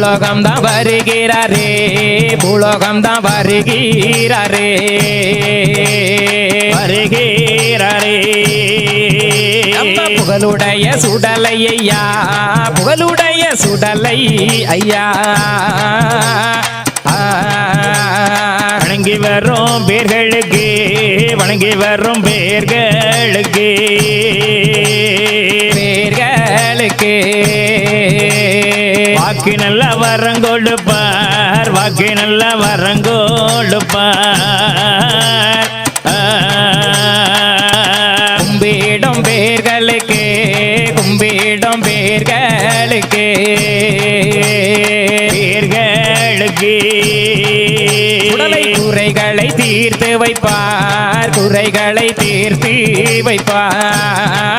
பூலோகம்தான் வருகிறாரே பூலோகம்தான் வருகிறாரே வருகிறாரே புகழுடைய சுடலை ஐயா புகழுடைய சுடலை ஐயா வணங்கி வரும் பேர்களுக்கு வணங்கி வரும் பேர்களுக்கு வாக்கு நல்ல வரங்கொடுப்பார் வாக்கு நல்ல வரங்கொடுப்பார் கும்பிடும் பேர்களுக்கு கும்பிடும் பேர்களுக்கு குறைகளை தீர்த்து வைப்பார் குறைகளை தீர்த்து வைப்பார்